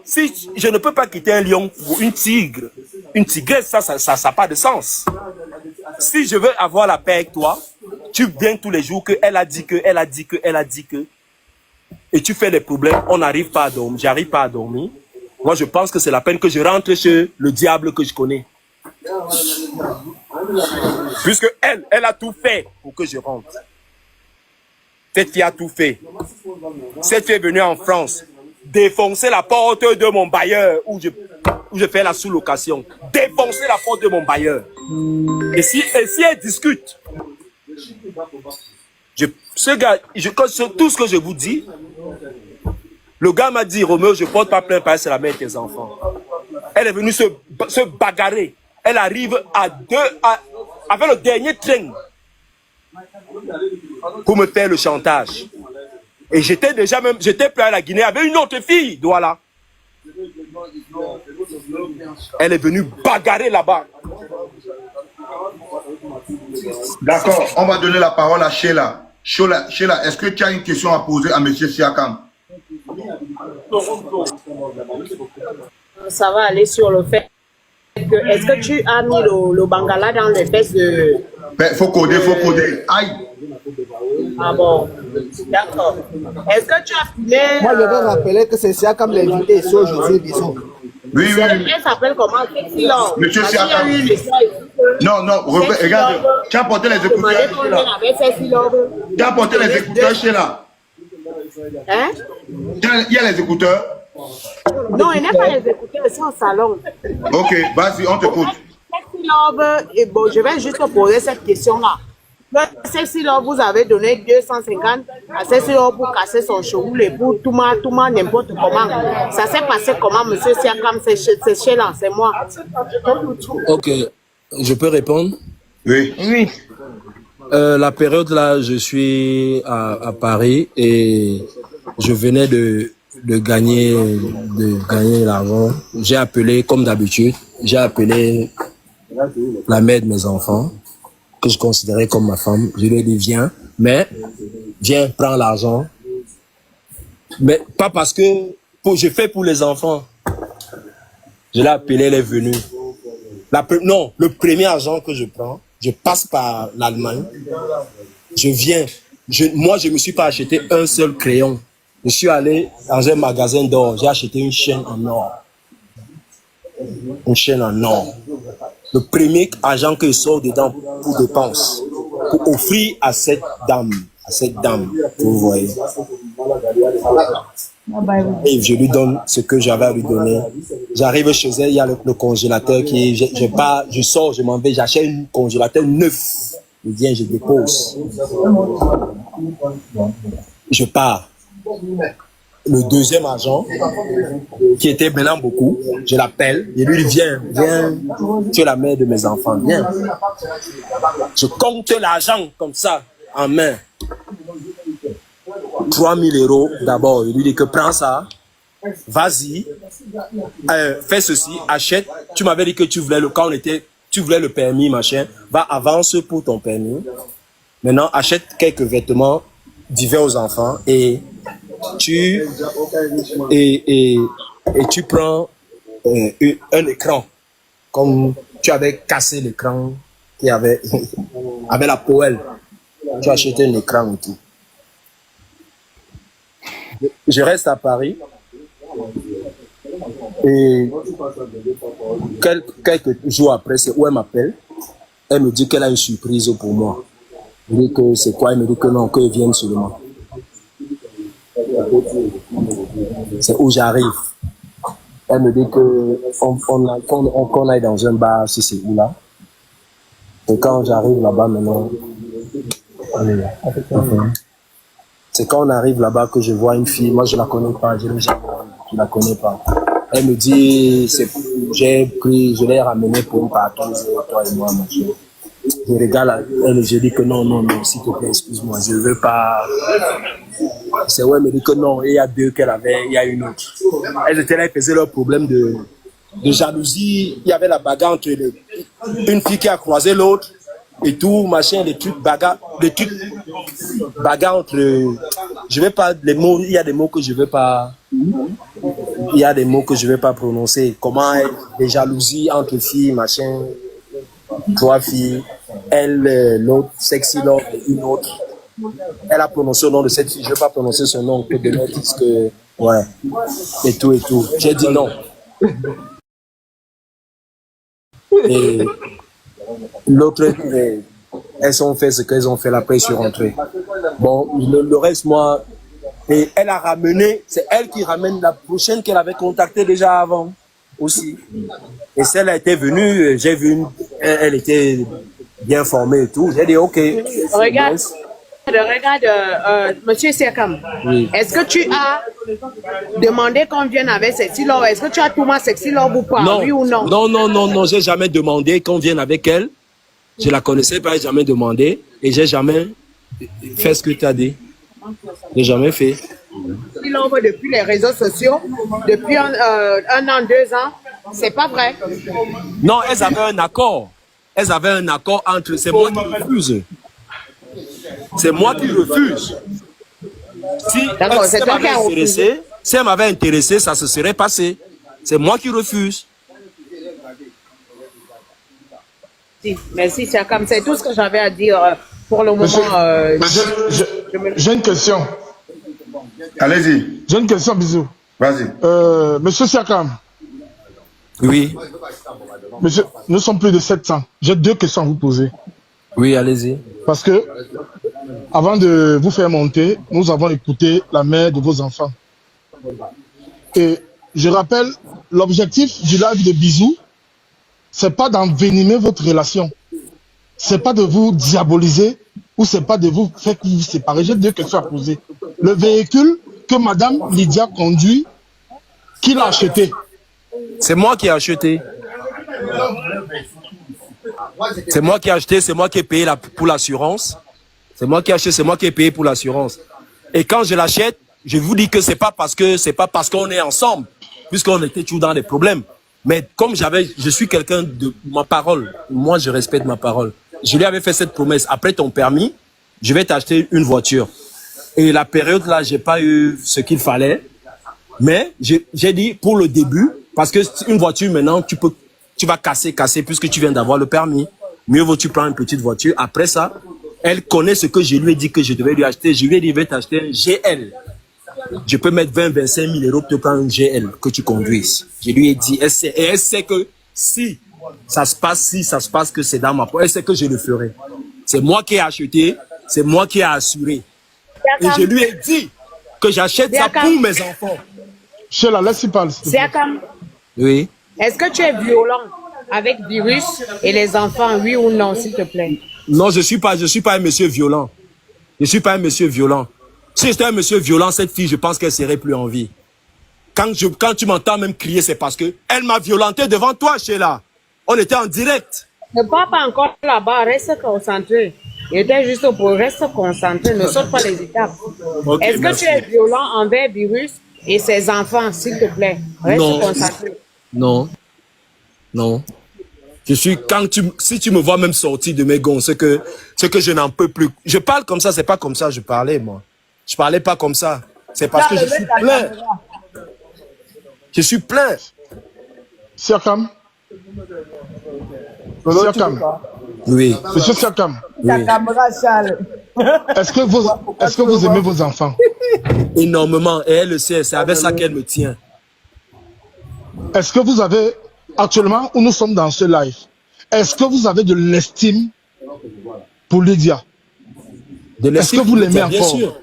si je ne peux pas quitter un lion pour une tigre, une tigresse, ça n'a pas de sens. Si je veux avoir la paix avec toi, tu viens tous les jours que elle a dit que, elle a dit que, elle a dit que, et tu fais des problèmes, on n'arrive pas à dormir, j'arrive pas à dormir. Moi, je pense que c'est la peine que je rentre chez le diable que je connais. Puisque elle a tout fait pour que je rentre. Cette fille a tout fait. Cette fille est venue en France, défoncer la porte de mon bailleur où je fais la sous-location. Défoncer la porte de mon bailleur. Et si elle discute, ce gars, tout ce que je vous dis, le gars m'a dit, Roméo, je ne porte pas plainte parce que c'est la mère de tes enfants. Elle est venue se bagarrer. Elle arrive avec le dernier train pour me faire le chantage. Et j'étais prêt à la Guinée avec une autre fille, Douala. Elle est venue bagarrer là-bas. D'accord, on va donner la parole à Sheila. Sheila, est-ce que tu as une question à poser à M. Siakam? Ça va aller sur le fait que, est-ce que tu as mis le Bangala dans les fesses de... Ben, faut coder. Aïe. Ah bon, d'accord. Est-ce que tu as filé... Moi, je vais rappeler que c'est Siakam l'invité ici aujourd'hui, disons. Oui. Elle s'appelle comment? Monsieur Siakam. Non, regarde, tu as porté les écouteurs. Tu as porté les écouteurs, Sheila. Hein? Il y a les écouteurs. Non, il n'est pas les écouteurs, c'est au salon. Ok, vas-y, on t'écoute. Sexy Love, et bon, je vais juste te poser cette question-là. Sexy Love, vous avez donné 250 à Sexy Love pour casser son cheveu, et pour tout le monde, n'importe comment. Ça s'est passé comment, monsieur Siakam? C'est chez là, c'est moi. Ok, je peux répondre? Oui. Oui. La période là, je suis à Paris et je venais de gagner l'argent. J'ai appelé, comme d'habitude, la mère de mes enfants, que je considérais comme ma femme. Je lui ai dit, viens, prends l'argent. Mais pas parce que je fais pour les enfants. Je l'ai appelée, elle est venue. Non, le premier argent que je prends, je passe par l'Allemagne. Je viens. Moi, je ne me suis pas acheté un seul crayon. Je suis allé dans un magasin d'or. J'ai acheté une chaîne en or. Une chaîne en or. Le premier argent que je sors dedans pour dépenses, pour offrir à cette dame, vous voyez. Et je lui donne ce que j'avais à lui donner. J'arrive chez elle, il y a le congélateur qui est, je sors, je m'en vais, j'achète un congélateur neuf. Je viens, je dépose. Je pars. Le deuxième agent, qui était maintenant beaucoup, je l'appelle, et lui dit, viens, tu es la mère de mes enfants, viens. Je compte l'argent comme ça, en main. 3 000 € d'abord. Il lui dit que prends ça, vas-y, fais ceci, achète. Tu m'avais dit que tu voulais tu voulais le permis, machin. Va, avance pour ton permis. Maintenant, achète quelques vêtements divers aux enfants et tu prends un écran. Comme tu avais cassé l'écran qui avait avec la poêle. Tu as acheté un écran et tout. Je reste à Paris et quelques jours après, c'est où elle m'appelle. Elle me dit qu'elle a une surprise pour moi. Je dis que c'est quoi? Elle me dit que non, qu'elle vienne seulement. C'est où j'arrive. Elle me dit que qu'on aille dans un bar, si c'est où là. Et quand j'arrive là-bas maintenant, c'est quand on arrive là-bas que je vois une fille, moi je la connais pas, je la connais pas. Elle me dit, je l'ai ramenée pour une partouze, toi et moi, machin. Je regarde elle, je dis que non, s'il te plaît, excuse-moi, je veux pas. C'est ouais, elle me dit que non, il y a deux qu'elle avait, il y a une autre. Elles étaient là, elles faisaient leur problème de jalousie. Il y avait la bagarre entre une fille qui a croisé l'autre et tout, machin, les trucs bagarre entre. Je vais pas, les mots, il y a des mots que je veux pas. Il y a des mots que je vais pas prononcer. Comment les jalousies entre filles, machin. 3 filles, elle, l'autre, sexy l'autre, une autre. Elle a prononcé le nom de cette fille, je ne vais pas prononcer son nom, que de l'autre, parce que, ouais, et tout. J'ai dit non. Et l'autre, elles ont fait ce qu'elles ont fait, après, je suis rentré. Bon, le reste, moi, et elle a ramené, c'est elle qui ramène la prochaine qu'elle avait contactée déjà avant, aussi. Et celle a été venue, j'ai vu, elle était bien formée et tout. J'ai dit, ok. Regarde, monsieur Sekam, Oui. est-ce que tu as demandé qu'on vienne avec Sexy Love? Est-ce que tu as tout ma Sexy Love ou pas? Non, Oui ou non? non, j'ai jamais demandé qu'on vienne avec elle. Je la connaissais pas, j'ai jamais demandé. Et j'ai jamais fait ce que tu as dit. J'ai jamais fait. Sexy Love depuis les réseaux sociaux, depuis un an, 2 ans, c'est pas vrai. Non, elles avaient un accord. Elles avaient un accord entre. C'est moi qui refuse. C'est moi qui refuse. Si D'accord, c'est elle toi qui m'avait as refusé. intéressé, si elle m'avait intéressé, ça se serait passé. C'est moi qui refuse. Merci, Sekam. C'est tout ce que j'avais à dire pour le moment. J'ai une question. Allez-y, J'ai une question, bisous. vas-y. Monsieur Siakam, Oui, monsieur, nous sommes plus de 700. J'ai 2 questions à vous poser. oui, allez-y. Parce que, avant de vous faire monter, nous avons écouté la mère de vos enfants. Et je rappelle, l'objectif du live de bisous, c'est pas d'envenimer votre relation. C'est pas de vous diaboliser ou c'est pas de vous faire que vous vous séparez. J'ai 2 questions à poser. Le véhicule que madame Lydia conduit, qui l'a acheté? C'est moi qui ai acheté. C'est moi qui ai acheté, c'est moi qui ai payé pour l'assurance. C'est moi qui ai acheté, c'est moi qui ai payé pour l'assurance. Et quand je l'achète, je vous dis que c'est pas parce qu'on est ensemble, puisqu'on était toujours dans des problèmes. Mais comme je suis quelqu'un de ma parole, moi je respecte ma parole. Je lui avais fait cette promesse. Après ton permis, je vais t'acheter une voiture. Et la période là, j'ai pas eu ce qu'il fallait. Mais j'ai dit pour le début, parce que une voiture maintenant, tu vas casser, puisque tu viens d'avoir le permis. Mieux vaut tu prends une petite voiture. Après ça, elle connaît ce que je lui ai dit que je devais lui acheter. Je lui ai dit, je vais t'acheter un GL. Je peux mettre 20-25 000 euros pour te prendre un GL que tu conduises. Je lui ai dit, elle sait que si ça se passe que c'est dans ma poche, elle sait que je le ferai. C'est moi qui ai acheté, c'est moi qui ai assuré. Et je lui ai dit que j'achète ça pour mes enfants. Sheila, laisse-y parler. Siakam, Oui. est-ce que tu es violent avec Virus et les enfants, oui ou non, s'il te plaît? Non, je suis pas un monsieur violent. Je suis pas un monsieur violent. Si j'étais un monsieur violent, cette fille, je pense qu'elle serait plus en vie. Quand tu m'entends même crier, c'est parce que elle m'a violenté devant toi, Sheila. On était en direct. Ne pars pas encore là-bas, reste concentré. Il était juste pour rester concentré, ne saute pas les étapes. Ok, Est-ce que merci. tu es violent envers Virus et ses enfants, s'il te plaît? Reste Non. concentré. Non. Non. Si tu me vois même sortir de mes gonds, c'est que je n'en peux plus. Je parle comme ça, c'est pas comme ça je parlais, moi. Je parlais pas comme ça. C'est parce que je suis plein. Je suis plein. Siakam. Siakam. Oui. Monsieur Siakam. Oui. Est-ce que vous aimez vos enfants? Énormément. Et elle le sait. C'est avec ça qu'elle me tient. Est-ce que vous avez, actuellement où nous sommes dans ce live, est-ce que vous avez de l'estime pour Lydia? Est-ce que vous l'aimez bien encore? sûr.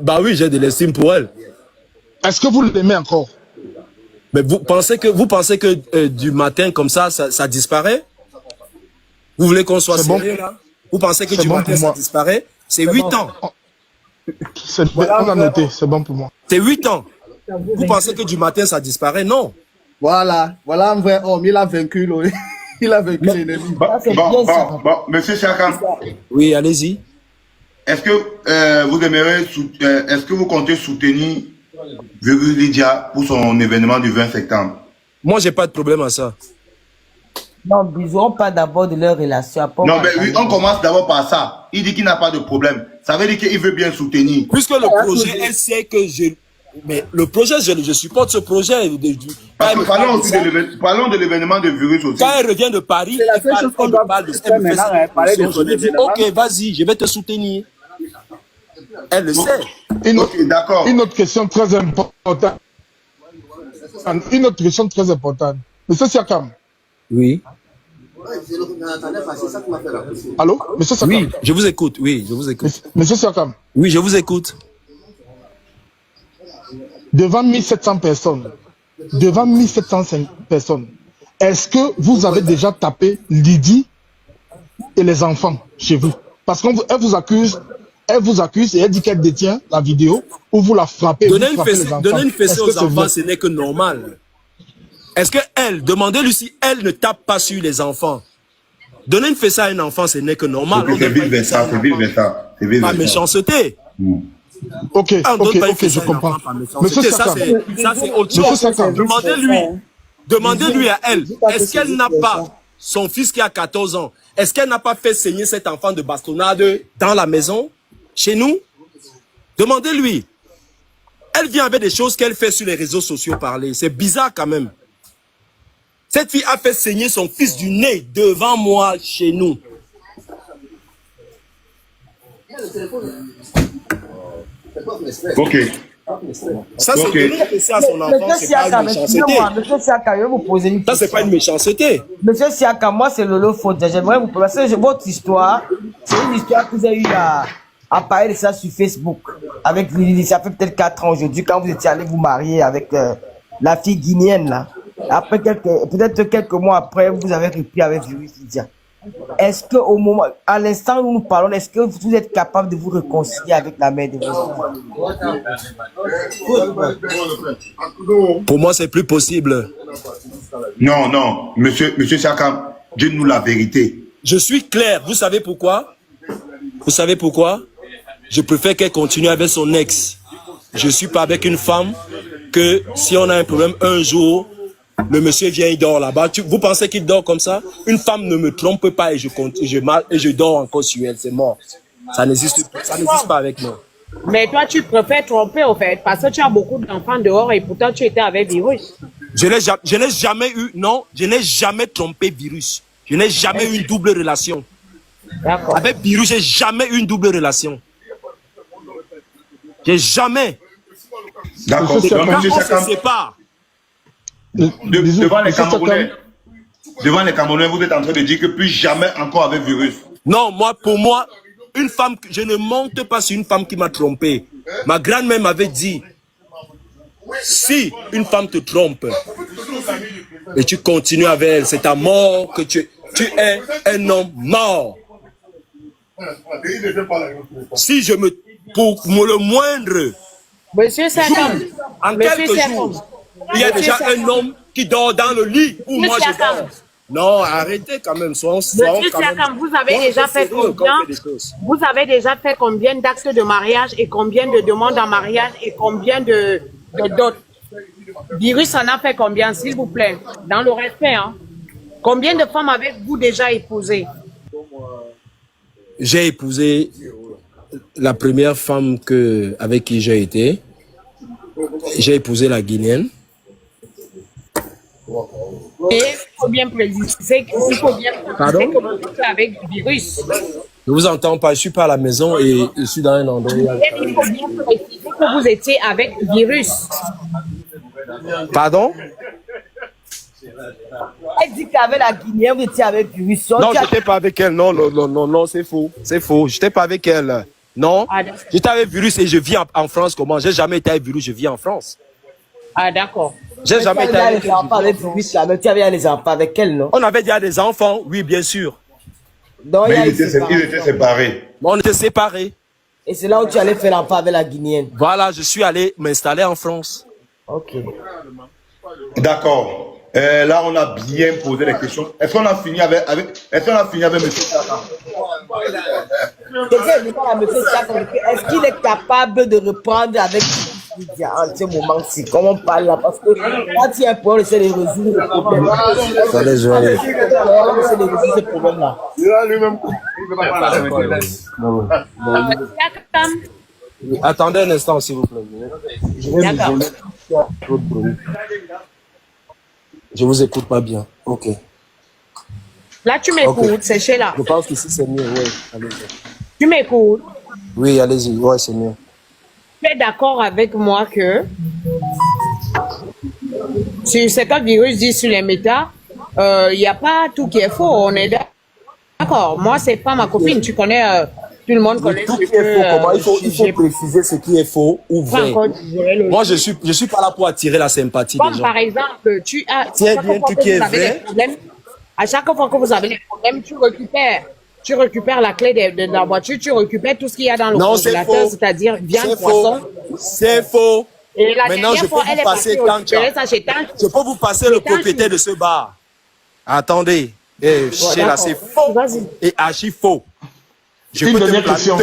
Bah oui, j'ai de l'estime pour elle. Est-ce que vous l'aimez encore? Mais vous pensez que du matin comme ça disparaît? Vous voulez qu'on soit C'est bon. sérieux là? Vous pensez que C'est du bon matin pour ça moi. disparaît? C'est 8 ans. On a noté, c'est bon pour moi. C'est 8 ans. Vous pensez que du matin ça disparaît? Non. Voilà, voilà un vrai homme, il a vaincu il a vaincu l'ennemi. Bon, monsieur Chakam, Oui, allez-y. est-ce que vous aimeriez, est-ce que vous comptez soutenir Virus Lydia pour son événement du 20 septembre? Moi, j'ai pas de problème à ça. Non, bisous, on parle d'abord de leur relation. Après, Non, mais oui, on commence d'abord par ça. Il dit qu'il n'a pas de problème. Ça veut dire qu'il veut bien soutenir. Puisque le projet, elle sait que je... Mais le projet, je supporte ce projet. Parce que parlons de l'événement de Virus aussi. Quand elle revient de Paris, C'est la seule chose qu'on doit faire maintenant, parler de je lui dis, événement. ok, vas-y, je vais te soutenir. Elle le sait. Ok, d'accord. Une autre question très importante. Une autre question très importante. Monsieur Siakam. Oui. Allô? Monsieur Siakam. Oui, je vous écoute. Oui, je vous écoute. Monsieur Siakam. Oui, je vous écoute. Devant 1700 personnes, devant 1705 personnes, est-ce que vous avez déjà tapé Lydie et les enfants chez vous? Parce qu'elle vous accuse et elle dit qu'elle détient la vidéo où vous la frappez. Donner vous frappez les enfants. une fessée Est-ce que aux c'est enfants, vrai? ce n'est que normal. Est-ce que elle, demandez-lui si elle ne tape pas sur les enfants. Donner une fessée à un enfant, ce n'est que normal. C'est vice versa, c'est vice versa. C'est vice Pas versa. méchanceté. Ok, Ah, on donne pas une ok, fessée je à un comprends. enfant par méchanceté. Monsieur Ça, Sakam, c'est autre Monsieur chose. Sakam, Demandez-lui à elle, est-ce qu'elle n'a pas, son fils qui a 14 ans, est-ce qu'elle n'a pas fait saigner cet enfant de bastonnade dans la maison, chez nous? Demandez-lui. Elle vient avec des choses qu'elle fait sur les réseaux sociaux parler. C'est bizarre quand même. Cette fille a fait saigner son fils du nez devant moi, chez nous. Ok. Ça, c'est Ok. donner une fessée à son enfant, c'est pas une méchanceté. Monsieur Siaka, je vais vous poser une Ça, question. c'est pas une méchanceté. Monsieur Siaka, moi, c'est Lolo Faute. J'aimerais vous poser, parce que votre histoire, c'est une histoire que vous avez eu à parler de ça sur Facebook. Avec Lily, ça fait peut-être 4 ans aujourd'hui, quand vous étiez allé vous marier avec la fille guinéenne, là. Après peut-être quelques mois après, vous avez repris avec Virus Lydia. Est-ce que au moment, à l'instant où nous parlons, est-ce que vous êtes capable de vous réconcilier avec la mère de vos enfants? Pour moi, c'est plus possible. Non, non. Monsieur Chakam, dites-nous la vérité. Je suis clair. Vous savez pourquoi? Vous savez pourquoi? Je préfère qu'elle continue avec son ex. Je suis pas avec une femme que si on a un problème un jour, le monsieur vient, il dort là-bas. Vous pensez qu'il dort comme ça? Une femme ne me trompe pas et je dors encore sur elle. C'est mort. Ça n'existe pas avec moi. Mais toi, tu préfères tromper, au fait, parce que tu as beaucoup d'enfants dehors et pourtant tu étais avec Virus. Je n'ai jamais eu, non, je n'ai jamais trompé Virus. Je n'ai jamais eu une double relation. D'accord. Avec Virus, j'ai jamais eu une double relation. J'ai jamais. D'accord. Monsieur Donc, Quand monsieur on se Chakam, sépare, devant les Monsieur Camerounais, vous êtes en train de dire que plus jamais encore avec Virus. non, pour moi, une femme, je ne monte pas sur une femme qui m'a trompé. Ma grand-mère m'avait dit, si une femme te trompe et tu continues avec elle, c'est ta mort que tu es un homme mort. Si pour le moindre, Monsieur Sakam, en quelques jours, il y a déjà un homme qui dort dans le lit où moi je dors. Non, arrêtez quand même. Monsieur Siakam, vous avez déjà fait combien? Vous avez déjà fait combien d'actes de mariage et combien de demandes en mariage et combien de dots? Virus en a fait combien, s'il vous plaît? Dans le respect, hein? Combien de femmes avez-vous déjà épousées? J'ai épousé la première femme avec qui j'ai été. J'ai épousé la Guinéenne. Et il faut bien préciser que vous êtes avec Virus. Je vous entends pas, je suis pas à la maison et je suis dans un endroit. Il faut bien préciser que vous étiez avec Virus. Pardon? Elle dit qu'avec la Guinéenne, vous étiez avec Virus. Non, je n'étais pas avec elle. Non, c'est faux. C'est faux. Je n'étais pas avec elle. Non. J'étais avec Virus et je vis en France. Comment? J'ai jamais été avec Virus, je vis en France. Ah, d'accord. J'ai jamais été avec les enfants avec Brice, là, mais tu avais les enfants avec elle, non? On avait déjà des enfants, oui, bien sûr. Donc, il y Mais a ils étaient séparés. Mais on était séparés. Et c'est là où tu allais faire l'enfant avec la Guinéenne. Voilà, je suis allé m'installer en France. Ok. D'accord. Là, on a bien posé les questions. Est-ce qu'on a fini avec est-ce qu'on a fini avec M. Chaka? Est-ce qu'il est capable de reprendre avec Lydia en ce moment-ci, comme on parle là? Parce que quand il y a un problème, c'est de résoudre le problème. Attendez, je vais aller. C'est de résoudre ce problème-là. Attendez un instant, s'il vous plaît. Je vais m'isoler. Trop de bruit. Je vous écoute pas bien. Ok. Là, tu m'écoutes, Ok. c'est chez là. Je pense qu'ici c'est mieux. Oui, allez-y. Tu m'écoutes. Oui, allez-y. Ouais, c'est mieux. Tu es d'accord avec moi que sur ce que le virus dit sur les méta, il n'y a pas tout qui est faux. On est d'accord. Moi, c'est pas ma copine. Tu connais, tout le monde connaît Tout ce qui est faux, comment il faut j'ai préciser ce qui est faux ou pas vrai. encore digéré le Moi, je suis pas là pour attirer la sympathie des Comme gens. par exemple, tu as Tiens chaque bien fois tout que qui est vous avez vrai. des problèmes, à chaque fois que vous avez des problèmes, tu récupères la clé de la voiture, tu récupères tout ce qu'il y a dans le Non, c'est congélateur, faux. c'est-à-dire viande, C'est poisson. faux. C'est faux. Et la Maintenant, dernière je peux fois, elle vous est passer partie Tantia. récupérer ça chez Tantia. Je peux vous passer le C'est Tantia. propriétaire de ce bar. Attendez. Eh, Sheila, d'accord. c'est faux Vas-y. et archi faux. Je Une peux dernière question.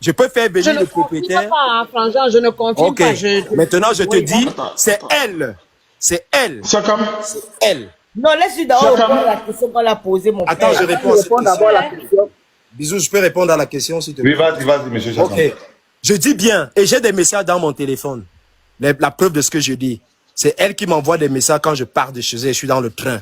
Je peux faire Je venir ne le confirme propriétaire. pas, hein, Frangin, je ne confirme Ok. pas. Maintenant, je te Oui, dis, d'accord. c'est elle. C'est elle. Chakam, C'est elle. Non, laisse-lui d'abord Chacun- répondre à la question qu'on a posée, mon Attends, frère. je réponds à cette question. d'abord à la question. Bisous, je peux répondre à la question s'il te plaît. Oui, vas-y, monsieur Chaka. Ok. Je dis bien, et j'ai des messages dans mon téléphone. La preuve de ce que je dis. C'est elle qui m'envoie des messages quand je pars de chez elle, je suis dans le train.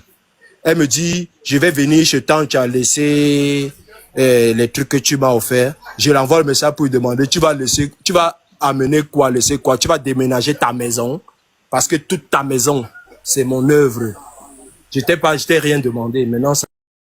Elle me dit, je vais venir chez toi, tu as laissé les trucs que tu m'as offerts. Je l'envoie le message pour lui demander, tu vas amener quoi, laisser quoi, tu vas déménager ta maison. Parce que toute ta maison, c'est mon œuvre. Je t'ai rien demandé. Maintenant, ça